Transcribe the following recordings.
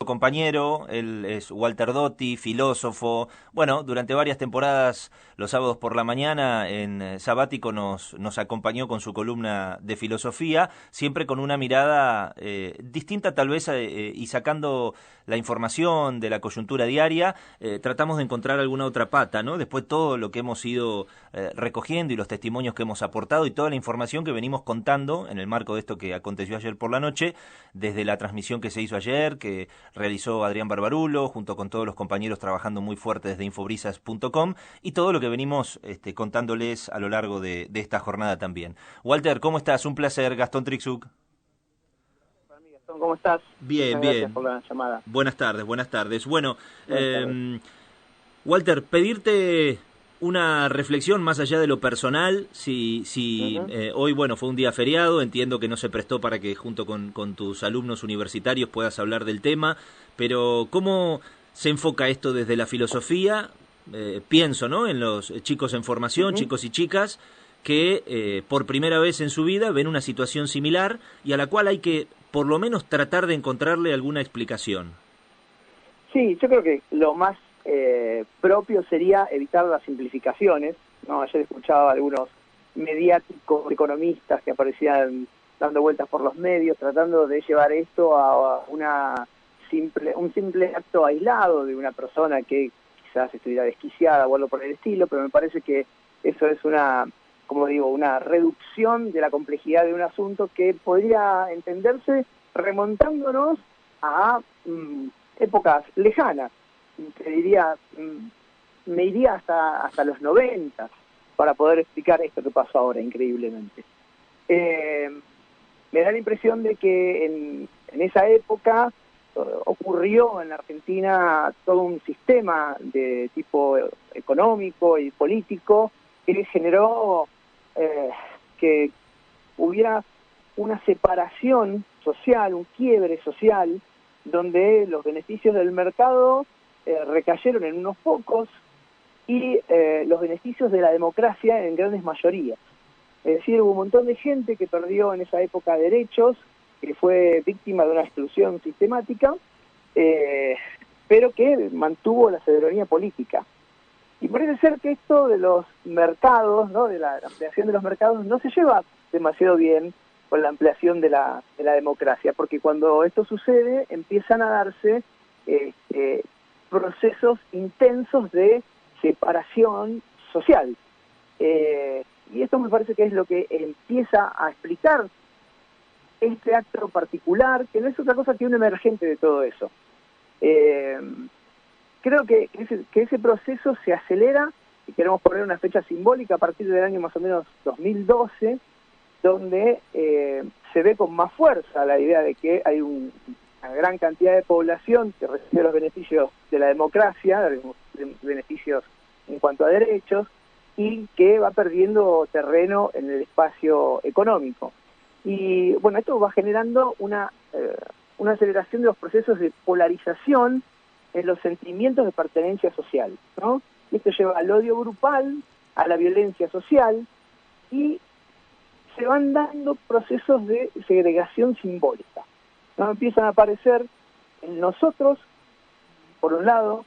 compañero, él es Walter Doty, filósofo. Bueno, durante varias temporadas, los sábados por la mañana, en Sabático nos acompañó con su columna de filosofía, siempre con una mirada distinta tal vez y sacando la información de la coyuntura diaria, tratamos de encontrar alguna otra pata, ¿no? Después todo lo que hemos ido recogiendo y los testimonios que hemos aportado y toda la información que venimos contando en el marco de esto que aconteció ayer por la noche, desde la transmisión que se hizo ayer, que realizó Adrián Barbarulo, junto con todos los compañeros trabajando muy fuerte desde infobrisas.com, y todo lo que venimos contándoles a lo largo de esta jornada también. Walter, ¿cómo estás? Un placer. Gastón Trixuk. Gastón, ¿cómo estás? Bien, Muchas gracias bien. por la llamada. Buenas tardes, buenas tardes. Bueno, Buenas tardes. Walter, pedirte una reflexión más allá de lo personal, si Ujú. hoy, bueno, fue un día feriado, entiendo que no se prestó para que junto con tus alumnos universitarios puedas hablar del tema, pero ¿cómo se enfoca esto desde la filosofía? Pienso, ¿no?, en los chicos en formación, Ujú. chicos y chicas, que por primera vez en su vida ven una situación similar y a la cual hay que, por lo menos, tratar de encontrarle alguna explicación. Sí, yo creo que lo más propio sería evitar las simplificaciones, ¿no? Ayer escuchaba a algunos mediáticos economistas que aparecían dando vueltas por los medios, tratando de llevar esto a un simple acto aislado de una persona que quizás estuviera desquiciada o algo por el estilo, pero me parece que eso es como digo, una reducción de la complejidad de un asunto que podría entenderse remontándonos a épocas lejanas. Te diría, me iría hasta los 90 para poder explicar esto que pasó ahora, increíblemente. Me da la impresión de que en esa época ocurrió en la Argentina todo un sistema de tipo económico y político que generó que hubiera una separación social, un quiebre social, donde los beneficios del mercado recayeron en unos pocos y los beneficios de la democracia en grandes mayorías. Es decir, hubo un montón de gente que perdió en esa época derechos, que fue víctima de una exclusión sistemática, pero que mantuvo la soberanía política. Y parece ser que esto de los mercados, ¿no?, de la ampliación de los mercados, no se lleva demasiado bien con la ampliación de la democracia, porque cuando esto sucede empiezan a darse procesos intensos de separación social. Y esto me parece que es lo que empieza a explicar este acto particular, que no es otra cosa que un emergente de todo eso. Creo que ese proceso se acelera, y queremos poner una fecha simbólica a partir del año más o menos 2012, donde se ve con más fuerza la idea de que hay una gran cantidad de población que recibe los beneficios de la democracia, beneficios en cuanto a derechos, y que va perdiendo terreno en el espacio económico. Y bueno, esto va generando una aceleración de los procesos de polarización en los sentimientos de pertenencia social, ¿no? Y esto lleva al odio grupal, a la violencia social, y se van dando procesos de segregación simbólica, ¿no? Empiezan a aparecer en nosotros, por un lado,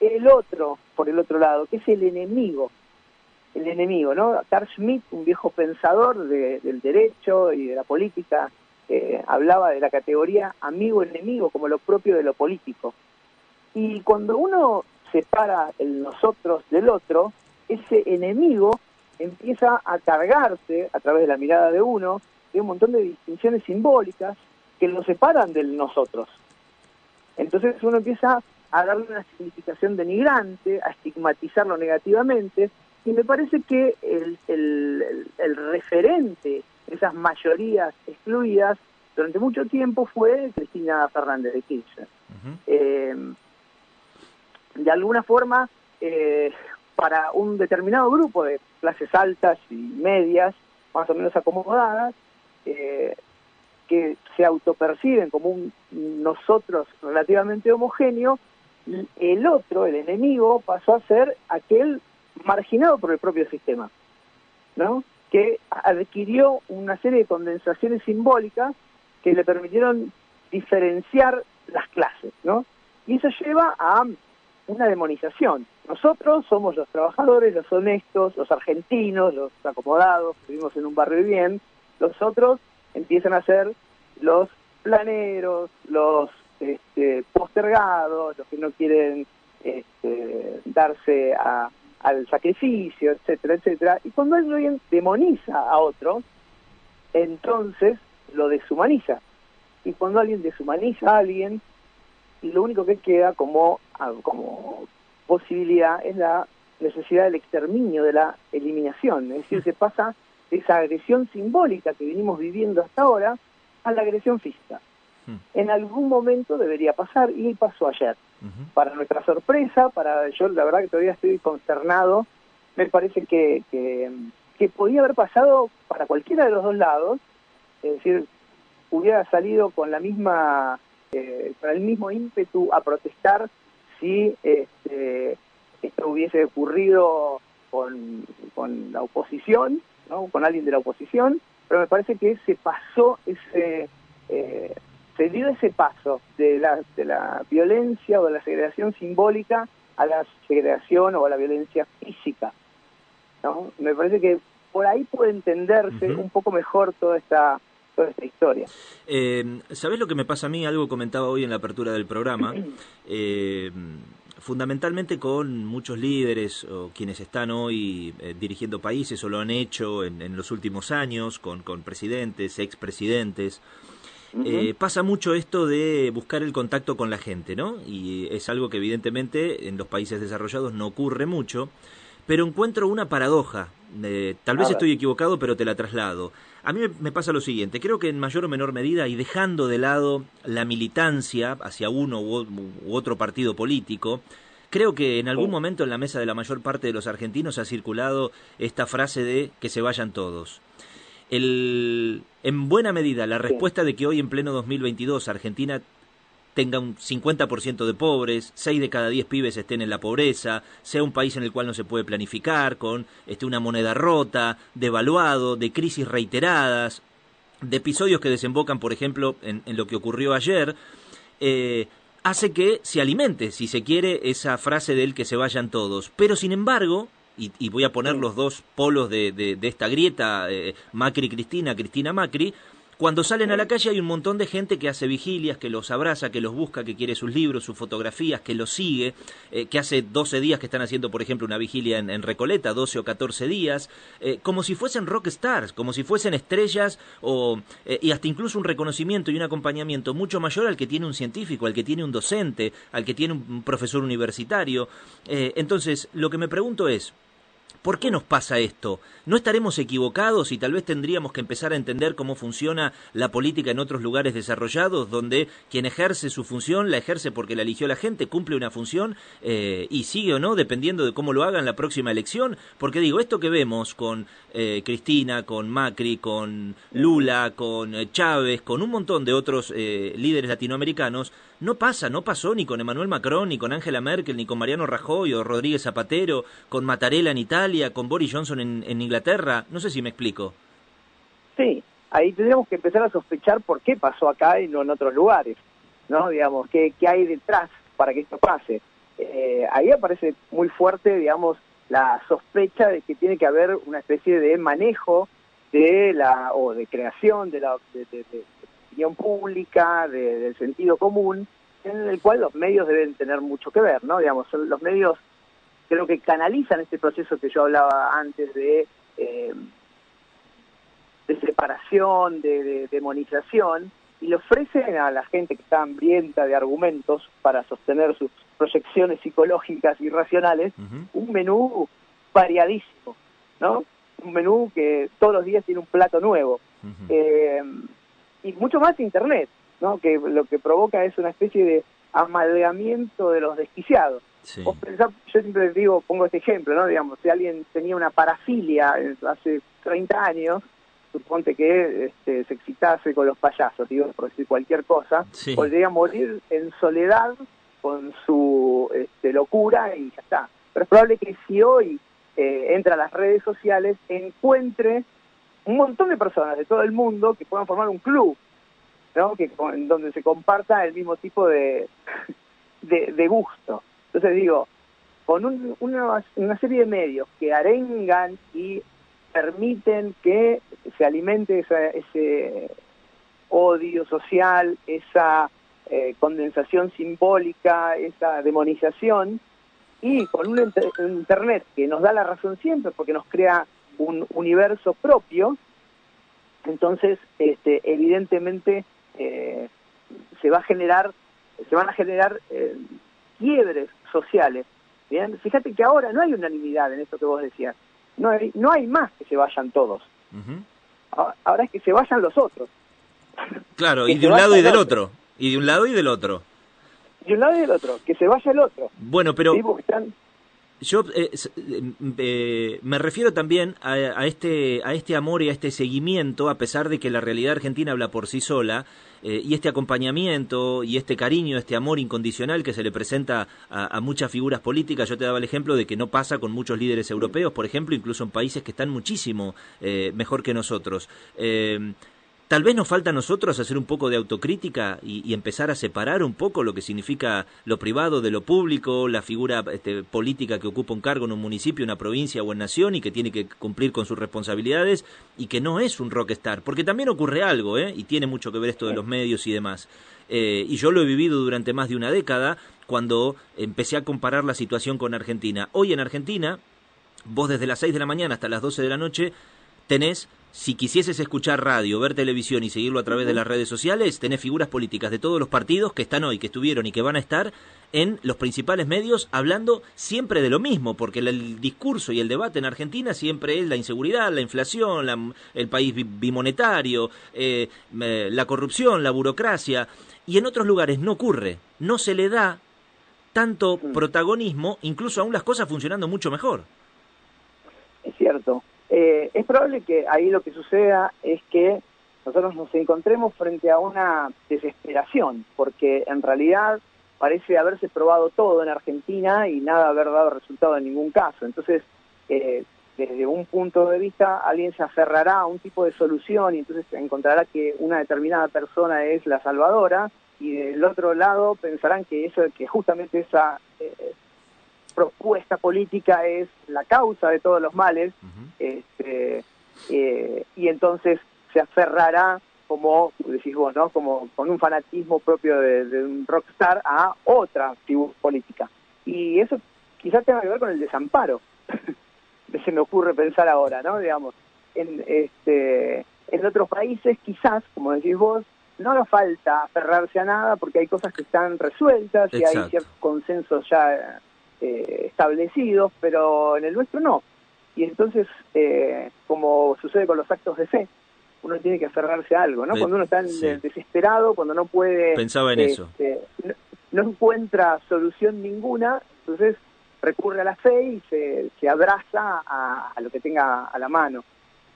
el otro, por el otro lado, que es el enemigo, ¿no? Carl Schmitt, un viejo pensador del derecho y de la política, hablaba de la categoría amigo-enemigo como lo propio de lo político. Y cuando uno separa el nosotros del otro, ese enemigo empieza a cargarse, a través de la mirada de uno, de un montón de distinciones simbólicas que lo separan del nosotros. Entonces uno empieza a darle una significación denigrante, a estigmatizarlo negativamente, y me parece que el referente de esas mayorías excluidas durante mucho tiempo fue Cristina Fernández de Kirchner. Uh-huh. De alguna forma, para un determinado grupo de clases altas y medias, más o menos acomodadas, que se autoperciben como un nosotros relativamente homogéneo, el otro, el enemigo, pasó a ser aquel marginado por el propio sistema, ¿no?, que adquirió una serie de condensaciones simbólicas que le permitieron diferenciar las clases, ¿no? Y eso lleva a una demonización. Nosotros somos los trabajadores, los honestos, los argentinos, los acomodados, que vivimos en un barrio bien. Los otros empiezan a ser los planeros, los postergados, los que no quieren darse al sacrificio, etcétera, etcétera. Y cuando alguien demoniza a otro, entonces lo deshumaniza. Y cuando alguien deshumaniza a alguien, lo único que queda como posibilidad es la necesidad del exterminio, de la eliminación. Es decir, se pasa de esa agresión simbólica que venimos viviendo hasta ahora a la agresión física. En algún momento debería pasar, y pasó ayer. Para nuestra sorpresa, yo la verdad que todavía estoy consternado, me parece que podía haber pasado para cualquiera de los dos lados, es decir, hubiera salido con la misma, con el mismo ímpetu a protestar si esto hubiese ocurrido con la oposición, ¿no? Con alguien de la oposición, pero me parece que se pasó se dio ese paso de la violencia o de la segregación simbólica a la segregación o a la violencia física, ¿no? Me parece que por ahí puede entenderse un poco mejor toda esta historia. ¿Sabés lo que me pasa a mí? Algo comentaba hoy en la apertura del programa. Fundamentalmente con muchos líderes o quienes están hoy dirigiendo países o lo han hecho en los últimos años, con presidentes, expresidentes. Pasa mucho esto de buscar el contacto con la gente, ¿no? Y es algo que evidentemente en los países desarrollados no ocurre mucho, pero encuentro una paradoja. Tal vez estoy equivocado, pero te la traslado. A mí me pasa lo siguiente, creo que en mayor o menor medida, y dejando de lado la militancia hacia uno u otro partido político, creo que en algún momento en la mesa de la mayor parte de los argentinos ha circulado esta frase de que se vayan todos. En buena medida, la respuesta de que hoy en pleno 2022 Argentina tenga un 50% de pobres, 6 de cada 10 pibes estén en la pobreza, sea un país en el cual no se puede planificar, con una moneda rota, devaluado, de crisis reiteradas, de episodios que desembocan, por ejemplo, en lo que ocurrió ayer, hace que se alimente, si se quiere, esa frase del que se vayan todos. Pero, sin embargo, y voy a poner los dos polos de esta grieta, Macri-Cristina, Cristina-Macri, cuando salen a la calle hay un montón de gente que hace vigilias, que los abraza, que los busca, que quiere sus libros, sus fotografías, que los sigue, que hace 12 días que están haciendo, por ejemplo, una vigilia en Recoleta, 12 o 14 días, como si fuesen rock stars, como si fuesen estrellas, y hasta incluso un reconocimiento y un acompañamiento mucho mayor al que tiene un científico, al que tiene un docente, al que tiene un profesor universitario. Entonces, lo que me pregunto es, ¿por qué nos pasa esto? ¿No estaremos equivocados y tal vez tendríamos que empezar a entender cómo funciona la política en otros lugares desarrollados, donde quien ejerce su función la ejerce porque la eligió la gente, cumple una función y sigue o no, dependiendo de cómo lo haga en la próxima elección? Porque digo, esto que vemos con Cristina, con Macri, con Lula, con Chávez, con un montón de otros líderes latinoamericanos, no pasó ni con Emmanuel Macron, ni con Angela Merkel, ni con Mariano Rajoy o Rodríguez Zapatero, con Mattarella en Italia, con Boris Johnson en Inglaterra. No sé si me explico. Sí, ahí tendríamos que empezar a sospechar por qué pasó acá y no en otros lugares, ¿no? Digamos, ¿qué hay detrás para que esto pase? Ahí aparece muy fuerte, digamos, la sospecha de que tiene que haber una especie de manejo de creación de la opinión pública, del sentido común, en el cual los medios deben tener mucho que ver, ¿no? Digamos, los medios creo que canalizan este proceso que yo hablaba antes de separación, de demonización, y le ofrecen a la gente que está hambrienta de argumentos para sostener sus proyecciones psicológicas y racionales, un menú variadísimo, ¿no? Un menú que todos los días tiene un plato nuevo. Y mucho más Internet, ¿no? Que lo que provoca es una especie de amalgamiento de los desquiciados. Sí. Vos pensás, yo siempre digo, pongo este ejemplo, ¿no? Digamos, si alguien tenía una parafilia hace 30 años, suponte que se excitase con los payasos, digo, por decir cualquier cosa, sí, podría morir en soledad con su locura y ya está. Pero es probable que si hoy entra a las redes sociales, encuentre un montón de personas de todo el mundo que puedan formar un club ¿no? Donde se comparta el mismo tipo de gusto. Entonces digo, con una serie de medios que arengan y permiten que se alimente ese odio social, esa condensación simbólica, esa demonización, y con un Internet que nos da la razón siempre porque nos crea un universo propio, entonces evidentemente se van a generar quiebres sociales. Bien, fíjate que ahora no hay unanimidad en esto que vos decías, no hay más que se vayan todos. Ahora es que se vayan los otros. Claro, y de un lado y del otro. Y de un lado y del otro. De un lado y del otro, que se vaya el otro. Bueno, pero ¿sí? Porque están... yo me refiero también a este amor y a este seguimiento, a pesar de que la realidad argentina habla por sí sola, y este acompañamiento y este cariño, este amor incondicional que se le presenta a muchas figuras políticas. Yo te daba el ejemplo de que no pasa con muchos líderes europeos, por ejemplo, incluso en países que están muchísimo mejor que nosotros. Tal vez nos falta a nosotros hacer un poco de autocrítica y empezar a separar un poco lo que significa lo privado de lo público, la figura política que ocupa un cargo en un municipio, una provincia o en nación y que tiene que cumplir con sus responsabilidades y que no es un rockstar, porque también ocurre algo, y tiene mucho que ver esto de los medios y demás. Y yo lo he vivido durante más de una década cuando empecé a comparar la situación con Argentina. Hoy en Argentina, vos desde las 6 de la mañana hasta las 12 de la noche tenés, si quisieses escuchar radio, ver televisión y seguirlo a través de las redes sociales, tenés figuras políticas de todos los partidos que están hoy, que estuvieron y que van a estar en los principales medios hablando siempre de lo mismo, porque el discurso y el debate en Argentina siempre es la inseguridad, la inflación, el país bimonetario, la corrupción, la burocracia, y en otros lugares no ocurre, no se le da tanto protagonismo, incluso aún las cosas funcionando mucho mejor. Es cierto. Es probable que ahí lo que suceda es que nosotros nos encontremos frente a una desesperación, porque en realidad parece haberse probado todo en Argentina y nada haber dado resultado en ningún caso. Entonces, desde un punto de vista, alguien se aferrará a un tipo de solución y entonces encontrará que una determinada persona es la salvadora, y del otro lado pensarán que justamente esa propuesta política es la causa de todos los males, y entonces se aferrará, como decís vos, ¿no? Como con un fanatismo propio de un rockstar, a otra figura política. Y eso quizás tenga que ver con el desamparo, se me ocurre pensar ahora, ¿no? Digamos, en otros países quizás, como decís vos, no nos falta aferrarse a nada porque hay cosas que están resueltas. Exacto. Y hay ciertos consensos ya establecidos, pero en el nuestro no. Y entonces, como sucede con los actos de fe, uno tiene que aferrarse a algo, ¿no? Cuando uno está desesperado, cuando no puede... Pensaba en eso. No encuentra solución ninguna, entonces recurre a la fe y se abraza a lo que tenga a la mano.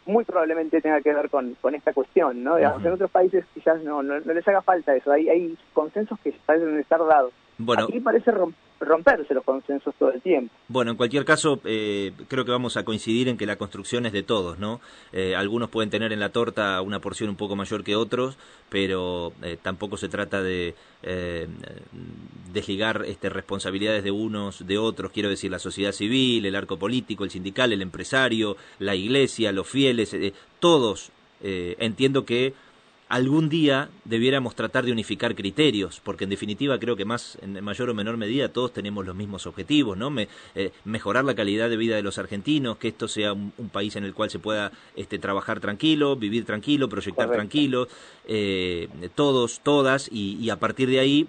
Muy probablemente tenga que ver con esta cuestión, ¿no? Digamos, en otros países quizás no les haga falta eso. Hay consensos que parecen estar dados. Bueno, aquí parece romperse los consensos todo el tiempo. Bueno, en cualquier caso, creo que vamos a coincidir en que la construcción es de todos, ¿no? Algunos pueden tener en la torta una porción un poco mayor que otros, pero tampoco se trata de desligar responsabilidades de unos de otros. Quiero decir, la sociedad civil, el arco político, el sindical, el empresario, la iglesia, los fieles, todos entiendo que algún día debiéramos tratar de unificar criterios, porque en definitiva creo que en mayor o menor medida todos tenemos los mismos objetivos, ¿no? Mejorar la calidad de vida de los argentinos, que esto sea un país en el cual se pueda trabajar tranquilo, vivir tranquilo, proyectar tranquilo, todos, todas, y a partir de ahí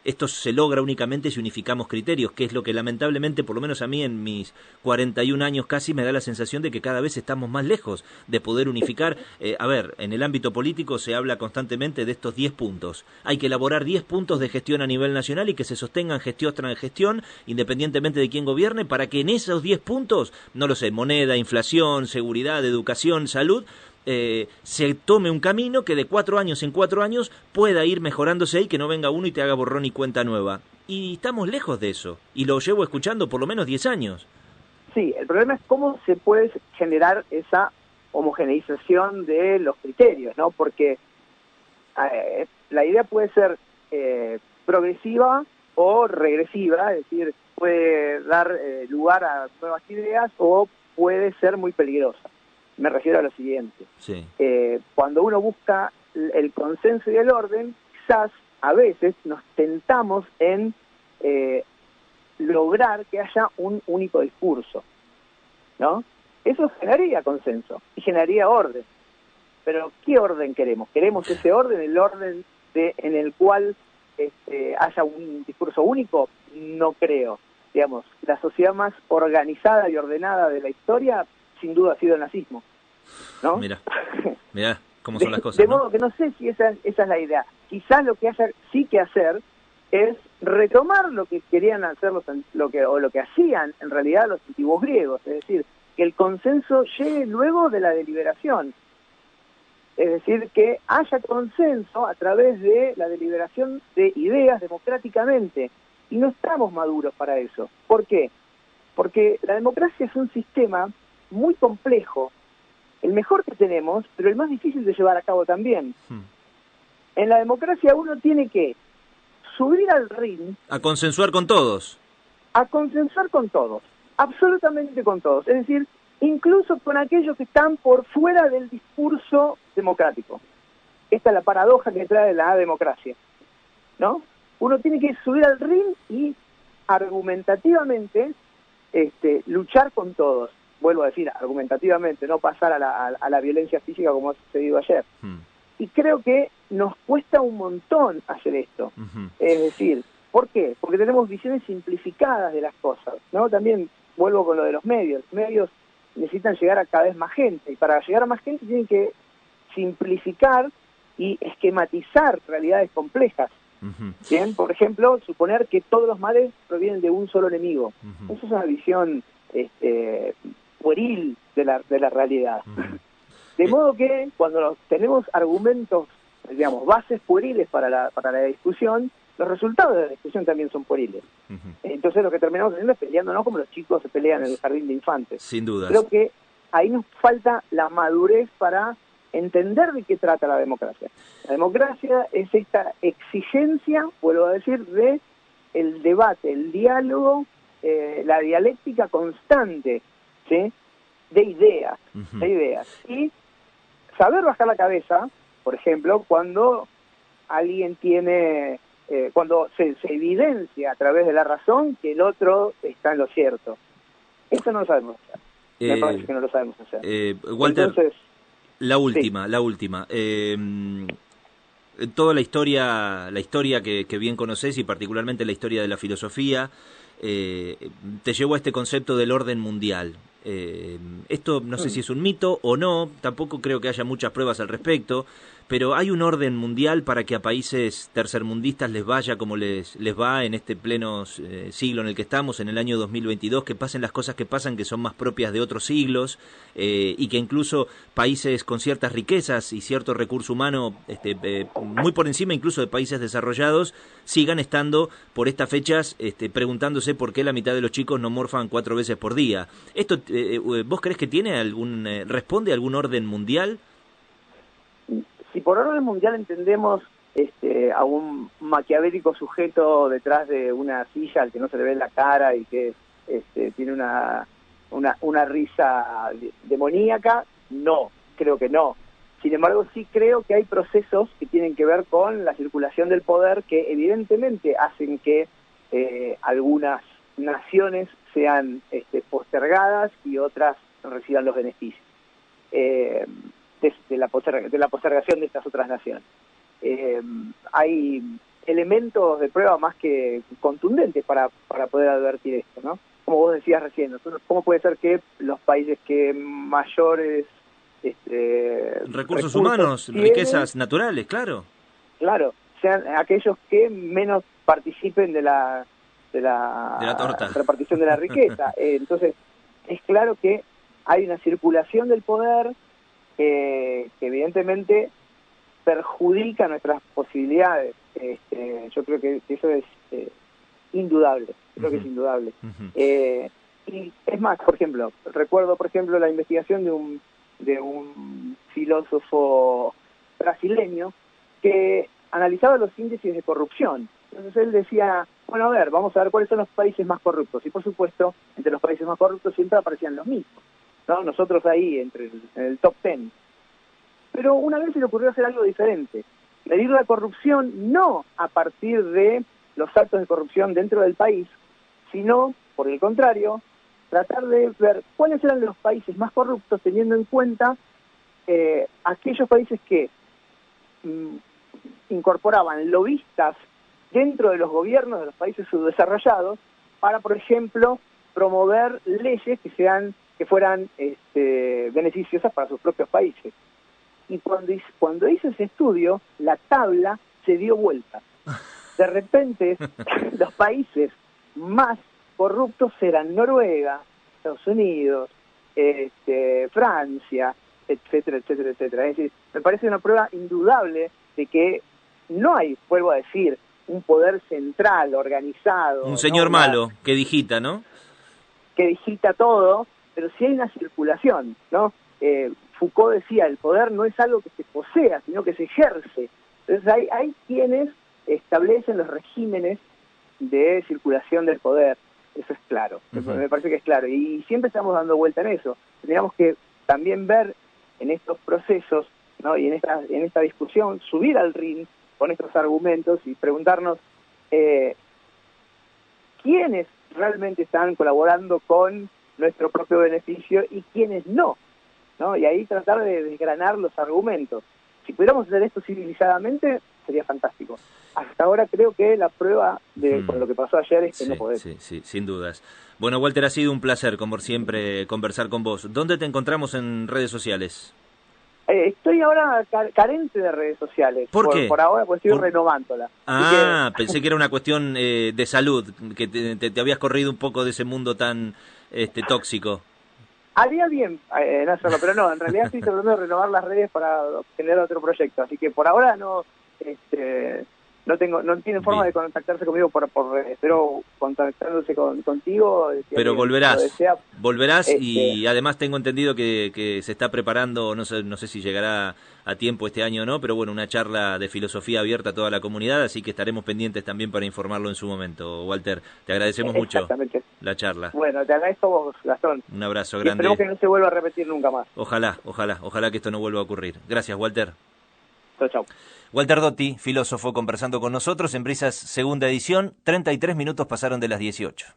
esto se logra únicamente si unificamos criterios, que es lo que lamentablemente, por lo menos a mí en mis 41 años casi, me da la sensación de que cada vez estamos más lejos de poder unificar. A ver, en el ámbito político se habla constantemente de estos 10 puntos. Hay que elaborar 10 puntos de gestión a nivel nacional y que se sostengan gestión tras gestión, independientemente de quién gobierne, para que en esos 10 puntos, no lo sé, moneda, inflación, seguridad, educación, salud, se tome un camino que de 4 años en 4 años pueda ir mejorándose y que no venga uno y te haga borrón y cuenta nueva. Y estamos lejos de eso, y lo llevo escuchando por lo menos 10 años. Sí, el problema es cómo se puede generar esa homogeneización de los criterios, ¿no? Porque la idea puede ser progresiva o regresiva, es decir, puede dar lugar a nuevas ideas o puede ser muy peligrosa. Me refiero a lo siguiente. Sí. Cuando uno busca el consenso y el orden, quizás a veces nos tentamos en lograr que haya un único discurso, ¿no? Eso generaría consenso y generaría orden. Pero ¿qué orden queremos? ¿Queremos ese orden, el orden en el cual haya un discurso único? No creo. Digamos, la sociedad más organizada y ordenada de la historia, sin duda, ha sido el nazismo, ¿no? Mirá cómo son las cosas, de ¿no? modo que no sé si esa es la idea. Quizás lo que haya sí que hacer es retomar lo que querían hacer lo que hacían en realidad los antiguos griegos, es decir, que el consenso llegue luego de la deliberación. Es decir, que haya consenso a través de la deliberación de ideas democráticamente. Y no estamos maduros para eso. ¿Por qué? Porque la democracia es un sistema muy complejo, el mejor que tenemos, pero el más difícil de llevar a cabo también. En la democracia uno tiene que subir al ring... A consensuar con todos. A consensuar con todos, absolutamente con todos. Es decir, incluso con aquellos que están por fuera del discurso democrático. Esta es la paradoja que trae la democracia, ¿no? Uno tiene que subir al ring y argumentativamente luchar con todos. Vuelvo a decir, argumentativamente, no pasar a la violencia física como ha sucedido ayer. Y creo que nos cuesta un montón hacer esto. Es decir, ¿por qué? Porque tenemos visiones simplificadas de las cosas, ¿no? También vuelvo con lo de los medios. Los medios necesitan llegar a cada vez más gente, y para llegar a más gente tienen que simplificar y esquematizar realidades complejas. Bien, por ejemplo, suponer que todos los males provienen de un solo enemigo. Esa es una visión pueril de la realidad. De modo que cuando tenemos argumentos, digamos, bases pueriles para la discusión, los resultados de la discusión también son pueriles. Entonces lo que terminamos haciendo es peleándonos como los chicos se pelean en el jardín de infantes. Sin duda. Creo que ahí nos falta la madurez para entender de qué trata la democracia. La democracia es esta exigencia, vuelvo a decir, de el debate, el diálogo, la dialéctica constante, ¿sí? de ideas. Y saber bajar la cabeza, por ejemplo, cuando alguien tiene, cuando se evidencia a través de la razón que el otro está en lo cierto. Eso no lo sabemos hacer. Me parece que no lo sabemos hacer. Walter, entonces, la última. Toda la historia que bien conoces, y particularmente la historia de la filosofía, te llevó a este concepto del orden mundial. Esto no sé si es un mito o no, tampoco creo que haya muchas pruebas al respecto, pero hay un orden mundial para que a países tercermundistas les vaya como les va en este pleno siglo en el que estamos, en el año 2022, que pasen las cosas que pasan, que son más propias de otros siglos, y que incluso países con ciertas riquezas y cierto recurso humano, muy por encima incluso de países desarrollados, sigan estando por estas fechas preguntándose por qué la mitad de los chicos no morfan 4 veces por día. ¿Esto vos crees que tiene responde a algún orden mundial? Si por orden mundial entendemos a un maquiavélico sujeto detrás de una silla al que no se le ve la cara y que tiene una risa demoníaca, no, creo que no. Sin embargo, sí creo que hay procesos que tienen que ver con la circulación del poder que evidentemente hacen que algunas naciones sean postergadas y otras reciban los beneficios de la postergación de estas otras naciones. Hay elementos de prueba más que contundentes para poder advertir esto, ¿no? Como vos decías recién, ¿cómo puede ser que los países que mayores recursos humanos, tienen, riquezas naturales, claro, sean aquellos que menos participen de la torta, repartición de la riqueza? Entonces, es claro que hay una circulación del poder que evidentemente perjudica nuestras posibilidades. Yo creo que eso es indudable. Creo que es indudable. Y es más, por ejemplo, recuerdo la investigación de un filósofo brasileño que analizaba los índices de corrupción. Entonces él decía, bueno, a ver, vamos a ver cuáles son los países más corruptos. Y por supuesto, entre los países más corruptos siempre aparecían los mismos, ¿no? Nosotros ahí, en el top 10. Pero una vez se le ocurrió hacer algo diferente. Medir la corrupción no a partir de los actos de corrupción dentro del país, sino, por el contrario, tratar de ver cuáles eran los países más corruptos, teniendo en cuenta aquellos países que incorporaban lobistas dentro de los gobiernos de los países subdesarrollados para, por ejemplo, promover leyes que fueran beneficiosas para sus propios países. Y cuando hice ese estudio, la tabla se dio vuelta. De repente, los países más corruptos eran Noruega, Estados Unidos, Francia, etcétera, etcétera, etcétera. Es decir, me parece una prueba indudable de que no hay, vuelvo a decir, un poder central, organizado. Un señor malo que digita, ¿no? Que digita todo, pero sí hay una circulación, ¿no? Foucault decía, el poder no es algo que se posea, sino que se ejerce. Entonces hay quienes establecen los regímenes de circulación del poder. Eso es claro, me parece que es claro. Y siempre estamos dando vuelta en eso. Tendríamos que también ver en estos procesos, ¿no? Y en esta discusión, subir al ring con estos argumentos y preguntarnos quiénes realmente están colaborando con nuestro propio beneficio y quiénes no, ¿no? Y ahí tratar de desgranar los argumentos. Si pudiéramos hacer esto civilizadamente, sería fantástico. Hasta ahora creo que la prueba de con lo que pasó ayer es que no podemos. Sí, sin dudas. Bueno, Walter, ha sido un placer, como siempre, conversar con vos. ¿Dónde te encontramos en redes sociales? Estoy ahora carente de redes sociales. ¿Por qué? Por ahora, pues estoy renovándola. Pensé que era una cuestión de salud, que te habías corrido un poco de ese mundo tan tóxico. Haría bien en hacerlo, pero no, en realidad estoy tratando de renovar las redes para generar otro proyecto, así que por ahora no tienen forma de contactarse conmigo espero contactándose contigo. Pero volverás y además tengo entendido que se está preparando, no sé si llegará a tiempo este año o no, pero bueno, una charla de filosofía abierta a toda la comunidad, así que estaremos pendientes también para informarlo en su momento. Walter, te agradecemos mucho la charla. Bueno, te agradezco vos, Gastón. Un abrazo y grande. Esperemos que no se vuelva a repetir nunca más. Ojalá que esto no vuelva a ocurrir. Gracias, Walter. Chau. Walter Doty, filósofo, conversando con nosotros en Brisas, segunda edición. 33 minutos pasaron de las 18.